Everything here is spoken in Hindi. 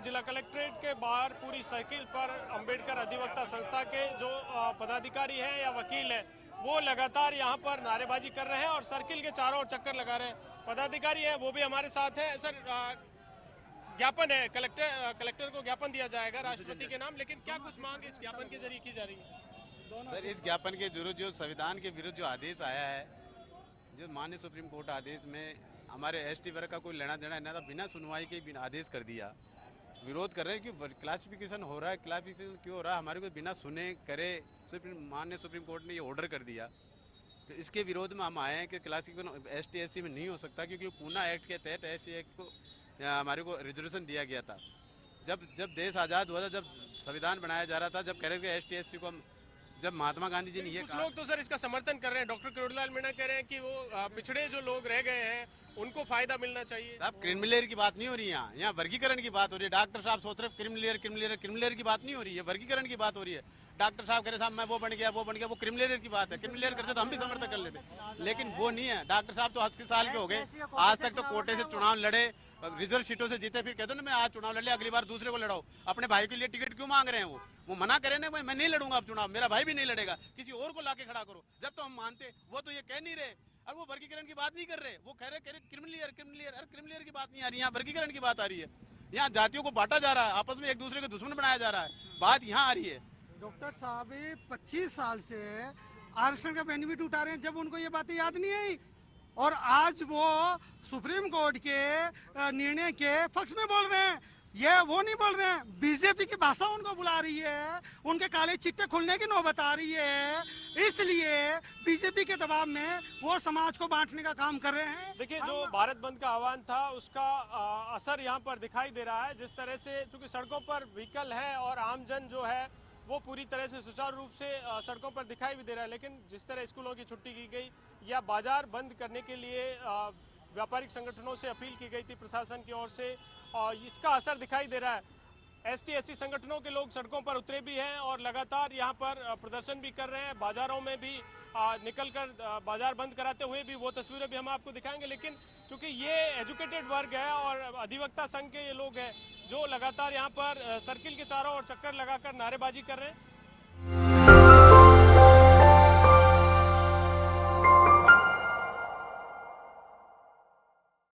जिला कलेक्ट्रेट के बाहर पूरी सर्किल पर अंबेडकर अधिवक्ता संस्था के जो पदाधिकारी हैं या वकील हैं वो लगातार यहाँ पर नारेबाजी कर रहे हैं और सर्किल के चारों ओर चक्कर लगा रहे हैं। पदाधिकारी हैं वो भी हमारे साथ हैं। सर, ज्ञापन है, कलेक्टर को ज्ञापन दिया जाएगा राष्ट्रपति के नाम, लेकिन क्या कुछ मांग इस ज्ञापन के जरिए की जा रही है? सर, इस ज्ञापन के विरुद्ध जो संविधान के विरुद्ध जो आदेश आया है, जो माननीय सुप्रीम कोर्ट आदेश में हमारे एसटी वर्ग का कोई लेना देना नहीं था, बिना सुनवाई के बिना आदेश कर दिया। विरोध कर रहे हैं कि क्लासिफिकेशन हो रहा है, क्लासिफिकेशन क्यों हो रहा है, हमारे को बिना सुने करे माननीय सुप्रीम कोर्ट ने ये ऑर्डर कर दिया। तो इसके विरोध में हम आए हैं कि क्लासिफिकेशन एसटी एससी में नहीं हो सकता, क्योंकि पूना एक्ट के तहत एसटी एक्ट को हमारे को रिजर्वेशन दिया गया था। जब देश आज़ाद हुआ था, जब संविधान बनाया जा रहा था, जब कह रहे थे एसटी एससी को हम, जब महात्मा गांधी जी ने ये कुछ लोग तो सर इसका समर्थन कर रहे हैं। डॉक्टर किरोड़ीलाल मीणा कह रहे हैं कि वो पिछड़े जो लोग रह गए हैं उनको फायदा मिलना चाहिए। साहब, क्रिमिनल की बात नहीं हो रही है, यहाँ वर्गीकरण की बात हो रही है। डॉक्टर साहब सोच रहे क्रिमिनल की बात नहीं हो रही है, वर्गीकरण की बात हो रही है। डॉक्टर साहब कह रहे साहब मैं वो बन गया, वो क्रिमिनल की बात है। क्रिमिनल करते तो हम भी समर्थन कर लेते, लेकिन वो नहीं है। डॉक्टर साहब तो 80 साल के हो गए, आज तक तो कोटे से चुनाव लड़े, रिजर्व सीटों से जीते, फिर कहते ना मैं आज चुनाव लड़ लिया, अगली बार दूसरे को लड़ाओ। अपने भाई के लिए टिकट क्यों मांग रहे हैं? वो मना करें ना, मैं नहीं लड़ूंगा अब चुनाव, मेरा भाई भी नहीं लड़ेगा, किसी और को लाके खड़ा करो। जब तो हम मानते, वो तो ये कह नहीं रहे। और वो वर्गीकरण की बात नहीं कर रहे, वो कह रहे क्रिमिनल की बात नहीं आ रही, यहाँ वर्गीकरण की बात आ रही है। यहाँ जातियों को बांटा जा रहा है, आपस में एक दूसरे के दुश्मन बनाया जा रहा है, बात यहाँ आ रही है। डॉक्टर साहब 25 साल से आरक्षण का बेनिफिट उठा रहे हैं, जब उनको ये बातें याद नहीं आई, और आज वो सुप्रीम कोर्ट के निर्णय के पक्ष में बोल रहे हैं। ये वो नहीं बोल रहे हैं, बीजेपी की भाषा उनको बुला रही है, उनके काले चिट्टे खुलने की नौबत आ रही है। इसलिए बीजेपी के दबाव में वो समाज को बांटने का काम कर रहे हैं। देखिए, जो भारत बंद का आह्वान था उसका असर यहाँ पर दिखाई दे रहा है। जिस तरह से चूंकि सड़कों पर व्हीकल है और आमजन जो है वो पूरी तरह से सुचारू रूप से सड़कों पर दिखाई भी दे रहा है, लेकिन जिस तरह स्कूलों की छुट्टी की गई या बाजार बंद करने के लिए व्यापारिक संगठनों से अपील की गई थी प्रशासन की ओर से, और इसका असर दिखाई दे रहा है। एसटी एससी संगठनों के लोग सड़कों पर उतरे भी हैं और लगातार यहाँ पर प्रदर्शन भी कर रहे हैं। बाजारों में भी निकलकर बाजार बंद कराते हुए भी वो तस्वीरें भी हम आपको दिखाएंगे। लेकिन चूंकि ये एजुकेटेड वर्ग है और अधिवक्ता संघ के ये लोग हैं जो लगातार यहाँ पर सर्किल के चारों ओर चक्कर लगाकर नारेबाजी कर रहे हैं।